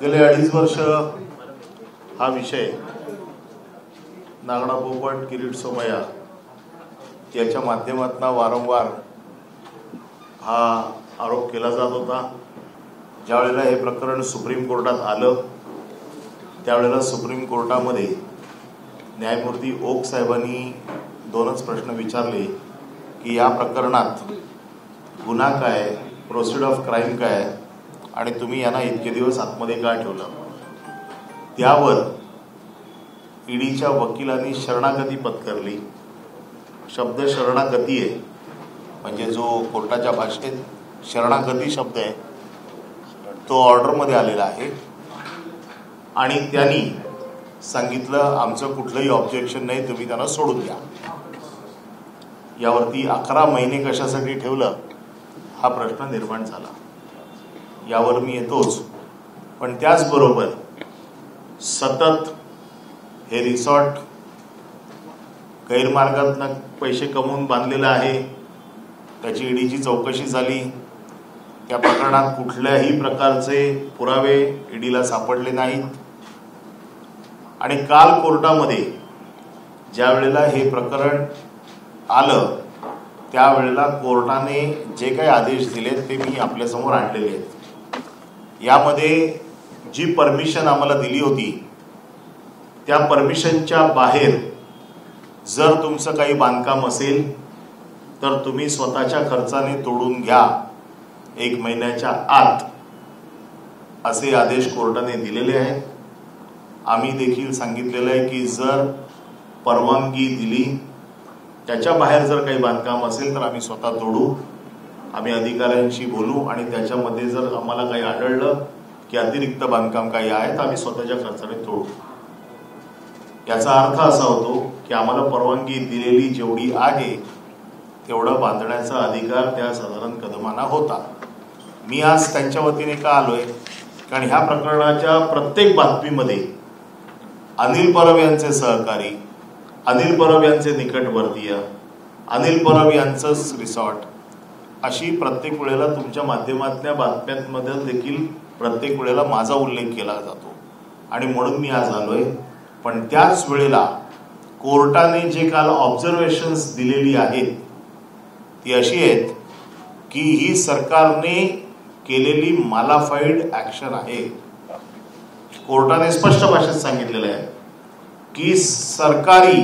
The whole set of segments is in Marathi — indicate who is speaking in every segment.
Speaker 1: गेले 2.5 वर्ष हा विषय नागडा पोपट किरीट सोमय्या याच्या माध्यमातून वारंवार हा आरोप केला जात होता। ज्यावेळेला हे प्रकरण सुप्रीम कोर्टात आलं त्यावेळेला सुप्रीम कोर्टामध्ये न्यायमूर्ती ओक साहेबांनी दोनच प्रश्न विचारले की या प्रकरणात गुन्हा काय, प्रोसिड ऑफ क्राईम काय आणि तुम्ही यांना इतके दिवस आतमध्ये का ठेवलं। त्यावर ईडीच्या वकिलांनी शरणागती पत्करली। शब्द शरणागती आहे, म्हणजे जो कोर्टाच्या भाषेत शरणागती शब्द आहे तो ऑर्डरमध्ये आलेला आहे आणि त्यांनी सांगितलं आमचं कुठलंही ऑब्जेक्शन नाही, तुम्ही त्यांना सोडून द्या। यावरती 11 महिने कशासाठी ठेवलं हा प्रश्न निर्माण झाला। यावर मी येतोच, पण त्याचबरोबर सतत हे रिसॉर्ट गैरमार्गातून पैसे कमवून बांधलेलं आहे, त्याची ईडीची चौकशी झाली। त्या प्रकरणात कुठल्याही प्रकारचे पुरावे ईडीला सापडले नाहीत आणि काल कोर्टामध्ये ज्या वेळेला हे प्रकरण आलं त्यावेळेला कोर्टाने जे काही आदेश दिलेत ते मी आपल्यासमोर आणलेले आहेत। यामध्ये जी परमिशन आम्हाला दिली होती त्या परमिशनच्या बाहेर जर तुमचं काही बांधकाम असेल तर तुम्ही स्वतःच्या खर्चाने तोडून घ्या 1 महिन्याच्या आत, असे आदेश कोर्टाने दिलेले आहेत। आम्ही देखील सांगितलेलं आहे की जर परवानगी दिली त्याच्या बाहेर जर काही बांधकाम असेल तर आम्ही स्वतः तोडू, आम्ही अधिकाऱ्यांशी बोलू आणि त्याच्यामध्ये जर आम्हाला काही आढळलं की अतिरिक्त बांधकाम काही आहे तर आम्ही स्वतःच्या खर्चाने तोडू। याचा अर्थ असा होतो की आम्हाला परवानगी दिलेली जेवढी आहे तेवढं बांधण्याचा अधिकार त्या साधारण कदमांना होता। मी आज त्यांच्या वतीने का आलोय, कारण ह्या प्रकरणाच्या प्रत्येक बातमीमध्ये अनिल परब यांचे सहकारी, अनिल परब यांचे निकटवर्तीय, अनिल परब यांचंच रिसॉर्ट, अशी प्रत्येक वेळेला तुमच्या माध्यमातल्या बातम्यांमध्ये देखील प्रत्येक वेळेला माझा उल्लेख केला जातो आणि म्हणून मी आज आलोय। पण त्याच वेळेला कोर्टाने जे काल ऑब्झर्वेशन्स दिलेली आहेत ती अशी आहेत की ही सरकारने केलेली मालाफाईड ऍक्शन आहे। कोर्टाने स्पष्ट भाषेत सांगितलेलं आहे की सरकारी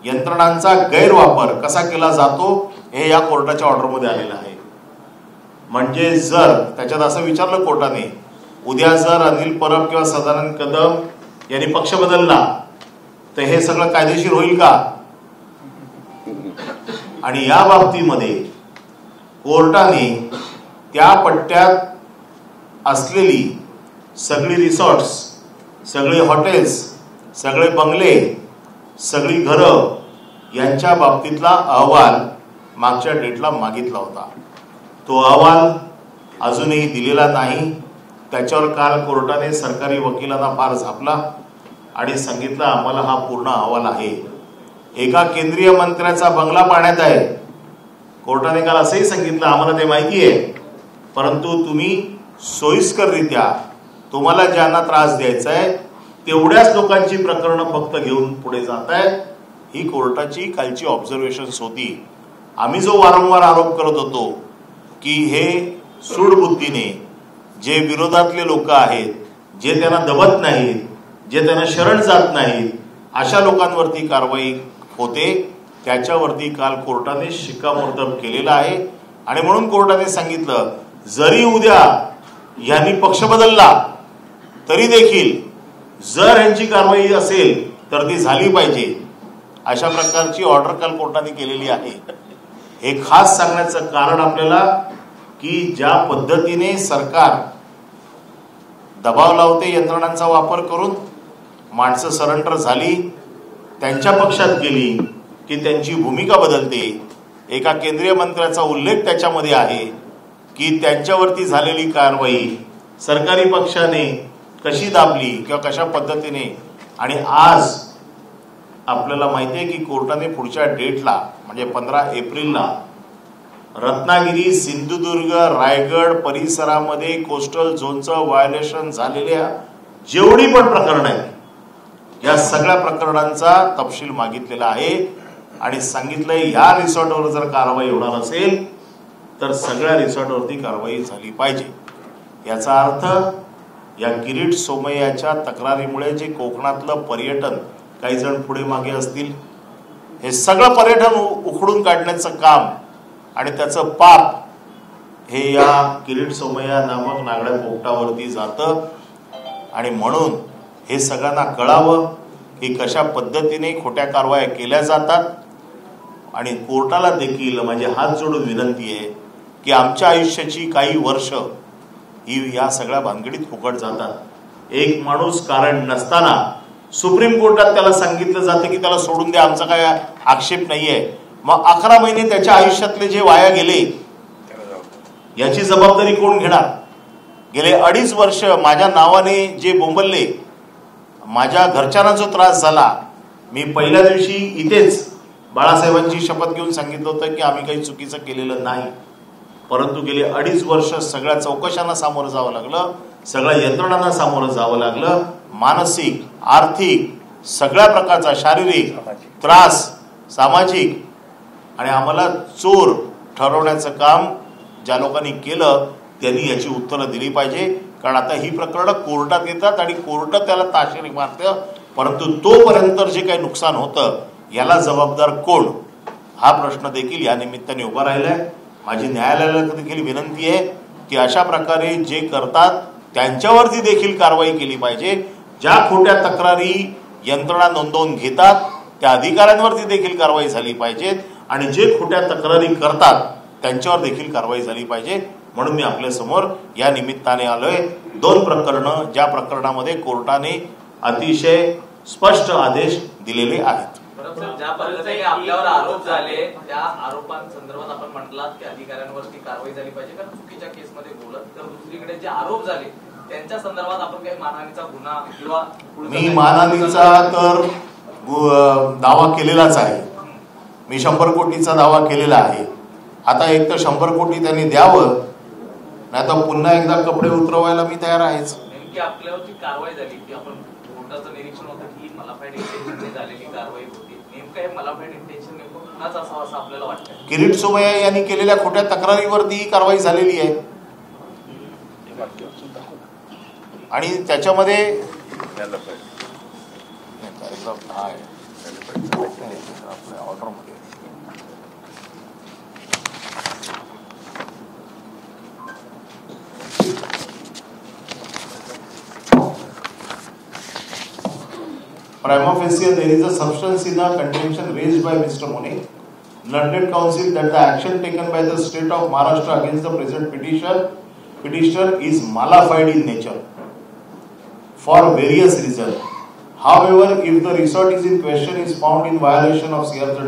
Speaker 1: यंत्रणांचा गैरवापर कसा केला जातो हे या कोर्टाच्या ऑर्डरमध्ये आलेलं आहे। म्हणजे जर त्याच्यात असं विचारलं कोर्टाने, उद्या जर अनिल परब किंवा सदानंद कदम यांनी पक्ष बदलला तर हे सगळं कायदेशीर होईल का। आणि या बाबतीमध्ये कोर्टाने त्या पट्ट्यात असलेली सगळी रिसॉर्ट्स, सगळे हॉटेल्स, सगळे बंगले, सगळी घरं यांच्या बाबतीतला अहवाल मागच्या डेटला मागितला होता। तो अहवाल अजूनही दिलेला नाही। त्याच्यावर काल कोर्टाने सरकारी वकिलांना फार झापला आणि सांगितलं आम्हाला हा पूर्ण अहवाल आहे। एका केंद्रीय मंत्र्याचा बंगला पाण्यात आहे। कोर्टाने काल असंही सांगितलं आम्हाला ते माहिती आहे, परंतु तुम्ही सोयीस्कररित्या तुम्हाला ज्यांना त्रास द्यायचा आहे तेवढ्याच लोकांची प्रकरणं फक्त घेऊन पुढे जात आहेत। ही कोर्टाची कालची ऑब्झर्वेशन्स होती। आम्ही जो वारंवार आरोप करत होतो की हे सूडबुद्धीने जे विरोधातले लोक आहेत, जे त्यांना दबत नाहीत, जे त्यांना शरण जात नाहीत, अशा लोकांवरती कारवाई होते, त्याच्यावरती काल कोर्टाने शिक्कामोर्तब केलेला आहे। आणि म्हणून कोर्टाने सांगितलं जरी उद्या यांनी पक्ष बदलला तरी देखील जर यांची कारवाई असेल तर ती झाली पाहिजे, अशा प्रकारची ऑर्डर काल कोर्टाने केलेली आहे। हे खास सांगण्याचं कारण आपल्याला की ज्या पद्धतीने सरकार दबाव लावते यंत्रणांचा वापर करून, माणसं सरेंडर झाली, त्यांच्या पक्षात गेली की त्यांची भूमिका बदलते। एका केंद्रीय मंत्र्याचा उल्लेख त्याच्यामध्ये आहे की त्यांच्यावरती झालेली कारवाई सरकारी पक्षाने कशी दाबली किंवा कशा पद्धतीने। आणि आज आपल्याला माहिती आहे की कोर्टाने पुढच्या डेटला म्हणजे 15 एप्रिलला रत्नागिरी, सिंधुदुर्ग, रायगड परिसरामध्ये कोस्टल झोनचं व्हायोलेशन झालेल्या जेवढी पण प्रकरणं आहेत या सगळ्या प्रकरणांचा तपशील मागितलेला आहे आणि सांगितलंय या रिसॉर्टवर जर कारवाई होणार असेल तर सगळ्या रिसॉर्टवरती कारवाई झाली पाहिजे. याचा अर्थ या किरीट सोमय्याच्या तक्रारीमुळे जे कोकणातलं पर्यटन काही जण पुढे मागे असतील हे सगळं पर्यटन उखडून काढण्याचं काम आणि त्याचं पाप हे या किरीट सोमय्या नामक नागड्या पोपटावरती जातं. आणि म्हणून हे सगळ्यांना कळावं की कशा पद्धतीने खोट्या कारवाया केल्या जातात. आणि कोर्टाला देखील माझे हात जोडून विनंती आहे की आमच्या आयुष्याची काही वर्ष ही या सगळ्या भानगडीत फुकट जातात. एक माणूस कारण नसताना सुप्रीम कोर्टात त्याला सांगितलं जातं की त्याला सोडून द्या, आमचा काय आक्षेप नाहीये. मग 11 महिने त्याच्या आयुष्यातले जे वाया गेले याची जबाबदारी कोण घेणार? गेले 2.5 वर्ष माझ्या नावाने जे बोंबलले, माझ्या घरच्यांना जो त्रास झाला, मी पहिल्या दिवशी इथेच बाळासाहेबांची शपथ घेऊन सांगितलं होतं की आम्ही काही चुकीचं केलेलं नाही. परंतु गेले 2.5 वर्ष सगळ्या चौकशांना सामोरं जावं लागलं, सगळ्या यंत्रणांना सामोरं जावं लागलं. मानसिक, आर्थिक, सगळ्या प्रकारचा शारीरिक त्रास, सामाजिक, आणि आम्हाला चोर ठरवण्याचं काम ज्या लोकांनी केलं त्यांनी याची उत्तरं दिली पाहिजे. कारण आता ही प्रकरणं कोर्टात येतात आणि कोर्ट त्याला ताशेरे मारतं, परंतु तोपर्यंत जे काही नुकसान होतं याला जबाबदार कोण हा प्रश्न देखील या निमित्ताने उभा राहिलाय. माझी न्यायालयाला देखील विनंती आहे की अशा प्रकारे जे करतात त्यांच्यावरती देखील कारवाई केली पाहिजे. ज्या खोट्या तक्रारी यंत्रणा नोंदवून घेतात त्या अधिकाऱ्यांवरती देखील कारवाई झाली पाहिजे आणि जे खोट्या तक्रारी करतात त्यांच्यावर देखील कारवाई झाली पाहिजे. म्हणून मी आपल्या समोर या निमित्ताने आलोय. 2 प्रकरणं ज्या प्रकरणामध्ये कोर्टाने अतिशय स्पष्ट आदेश दिलेले आहेत.
Speaker 2: ज्या पद्धतीने आपल्यावर आरोप झाले त्या आरोपांसंदर्भात आपण म्हटलात की अधिकाऱ्यांवरती कारवाई झाली पाहिजे कारण चुकीच्या केसमध्ये बोलत, तर दुसरीकडे जे आरोप झाले त्यांच्या संदर्भात आपण काही मानहानीचा गुन्हा किंवा
Speaker 1: मी मानहानीचा तर दावा केलेलाच आहे. मी 100 कोटीचा दावा केलेला आहे. आता एक तर 100 कोटी त्यांनी द्यावं, नाही तर पुन्हा एकदा कपडे उतरवायला मी तयार आहेच.
Speaker 2: नेमकी आपल्यावरची कारवाई झाली की आपण कोर्टाचं निरीक्षण होतं की मलाफाईड इंटेन्शनने झालेली कारवाई होती. नेमकं हे मलाफाईड इंटेन्शन नेमकं कुणाच असावं असं आपल्याला वाटतं?
Speaker 1: किरीट सोमय्या यांनी केलेल्या खोट्या तक्रारीवरती कारवाई झालेली आहे आणि त्याच्यामध्ये ऑर्डरमध्ये prima facie there is a substance in the contention raised by Mr. Mone, learned counsel, that the action taken by the state of Maharashtra against the present petitioner is mala-fide in nature for various reasons. However, if the resort is in question is found in violation of CRZ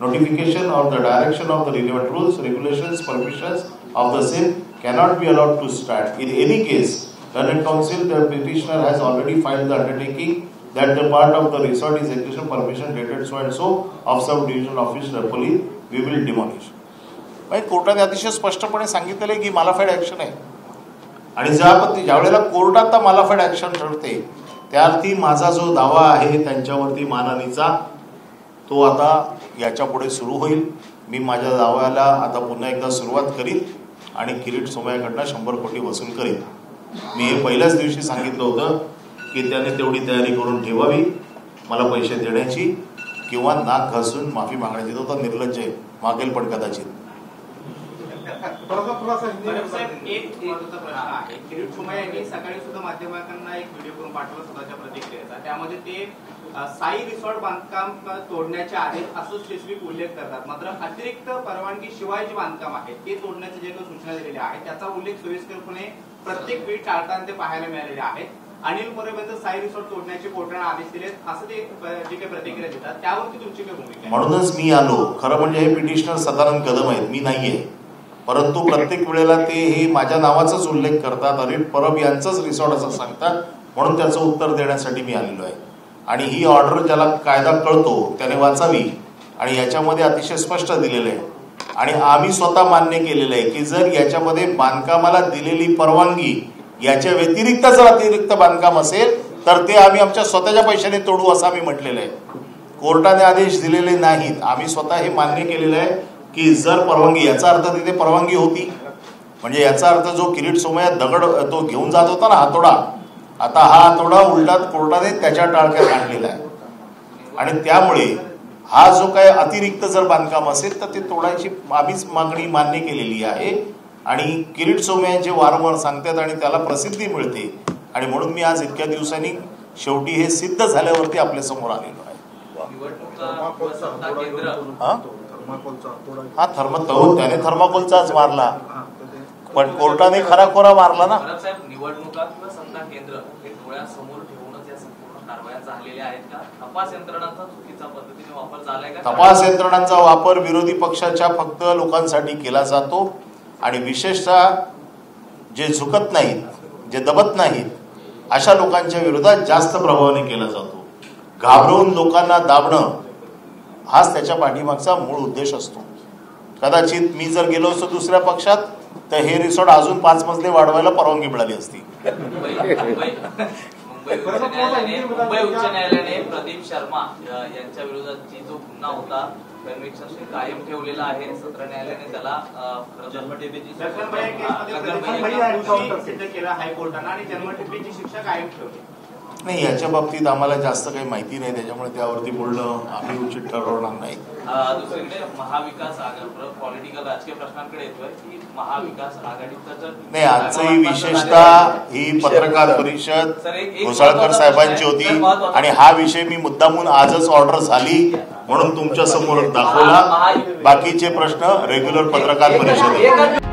Speaker 1: notification or the direction of the relevant rules, regulations, permissions of the same cannot be allowed to stand. In any case, learned counsel, the petitioner has already filed the undertaking that the part of the resort is execution permission dated so and so of sub-divisional office Rapoli we will demolish. कोर्टाने अतिशय स्पष्टपणे सांगितलेलं आहे की मालाफाईड ऍक्शन आहे आणि ज्यावेळेला कोर्टात मालाफाईड ऍक्शन ठरते त्याअर्थी माझा जो दावा आहे त्यांच्यावरती मानहानीचा तो आता याच्या पुढे सुरू होईल. मी माझ्या दाव्याला आता पुन्हा एकदा सुरुवात करीन आणि किरीट सोमय्याकडनं 100 कोटी वसूल करीन. मी हे पहिल्याच दिवशी सांगितलं होतं की त्याने तेवढी तयारी करून ठेवावी मला पैसे देण्याची किंवा नाक घासून माफी मागण्याची. तो तर निर्लज्ज आहे, मागेल पण कदाचित.
Speaker 3: किरीट सोमय्या यांनी सकाळी सुद्धा माध्यमांना एक व्हिडिओ करून पाठवला स्वतःच्या प्रतिक्रियेचा. त्यामध्ये ते साई रिसॉर्ट बांधकाम तोडण्याचे आहेत असं स्पेसिफिक उल्लेख करतात. मात्र अतिरिक्त परवानगी शिवाय जे बांधकाम आहे ते तोडण्याचे जे काही सूचना दिलेल्या आहेत त्याचा उल्लेख सोयीस्करपणे प्रत्येक वेळी टाळताना ते पाहायला मिळालेले आहेत. अनिल मोरेबद्दल साई रिसॉर्ट तोडण्याचे कोर्टाने आदेश दिलेत असं ते जे काही प्रतिक्रिया देतात त्यावरती तुमची काय भूमिका आहे?
Speaker 1: म्हणूनच मी आलो. खरं म्हणजे हे पिटिशनर सदानंद कदम आहेत, मी नाहीये. परंतु प्रत्येक वेळेला ते हे माझ्या नावाचाच उल्लेख करतात, अनिल परब यांचंच रिसॉर्ट असं सांगतात, म्हणून त्याचं उत्तर देण्यासाठी मी आलेलो आहे. आणि ही ऑर्डर ज्याला कायदा कळतो त्याने वाचावी आणि याच्यामध्ये अतिशय स्पष्ट दिलेलं आहे. आणि आम्ही स्वतः मान्य केलेलं आहे की जर याच्यामध्ये बांधकामाला दिलेली परवानगी याच्या व्यतिरिक्त जर अतिरिक्त बांधकाम असेल तर ते आम्ही आमच्या स्वतःच्या पैशाने तोडू असं आम्ही म्हटलेलं आहे. कोर्टाने आदेश दिलेले नाहीत. आम्ही स्वतः हे मान्य केलेलं आहे की जर परवानगी, याचा अर्थ तिथे परवानगी होती म्हणजे याचा अर्थ जो किरीट सोमय्या दगड तो घेऊन जात होता ना हातोडा, आता हा हातोडा उलटा कोर्टाने त्याच्या टाळक्यात आणलेला आहे. आणि त्यामुळे हा जो काय अतिरिक्त जर बांधकाम असेल तर ते तोडायची आम्हीच मागणी मान्य केलेली आहे. आणि किरीट सोमय्यांचे वारंवार सांगतात आणि त्याला प्रसिद्धी मिळते आणि म्हणून मी आज इतक्या दिवसांनी शेवटी हे सिद्ध झाल्यावरती आपल्या समोर आलेलो आहे. हा त्याने थर्माकोलचाच मारला पण कोर्टाने खराखोरा मारला ना.
Speaker 2: निवडणुका किंवा सत्ता केंद्र हे डोळ्यासमोर ठेवूनच या संपूर्ण कारवाया झालेल्या आहेत का? तपास यंत्रणांचा चुकीचा पद्धतीने वापर झालाय का?
Speaker 1: तपास यंत्रणांचा वापर विरोधी पक्षाच्या फक्त लोकांसाठी केला जातो आणि विशेषतः जे झुकत नाहीत, जे दबत नाहीत अशा लोकांच्या विरोधात जास्त प्रभावाने केला जातो. घाबरवून लोकांना दाबणं हाच त्याच्या पाठीमागचा मूळ उद्देश असतो. कदाचित मी जर गेलो असतो दुसऱ्या पक्षात तर हे रिसॉर्ट अजून 5 मजले वाढवायला परवानगी मिळाली असती.
Speaker 2: मुंबई उच्च न्यायालयाने प्रदीप शर्मा यांच्या विरोधात जो गुन्हा होता कन्व्हिक्शन कायम ठेवलेला आहे. सत्र न्यायालयाने त्याला
Speaker 3: सिद्ध केला हायकोर्टाने आणि जन्मठेपेची शिक्षा कायम ठेवली.
Speaker 1: नाही, याच्या बाबतीत आम्हाला जास्त काही माहिती नाही त्याच्यामुळे त्यावरती बोलणं आम्ही उचित ठरवणार नाही.
Speaker 2: दुसरीकडे महाविकास आघाडी पॉलिटिकल राजकीय प्रश्नांकडे येतोय की महाविकास आघाडीचा
Speaker 1: नाही, आजही विशेषतः ही पत्रकार परिषद घोसाळकर साहेबांची होती आणि हा विषय मी मुद्दामून आजच ऑर्डर झाली म्हणून तुमच्या समोर दाखवला. बाकीचे प्रश्न रेग्युलर पत्रकार परिषद.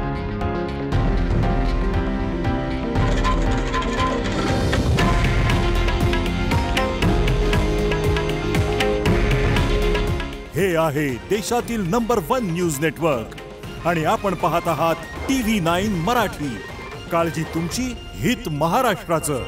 Speaker 4: हे आहे देशातील नंबर 1 न्यूज नेटवर्क आणि आपण पाहत आहात TV9 मराठी. काळजी तुमची, हित महाराष्ट्राचं.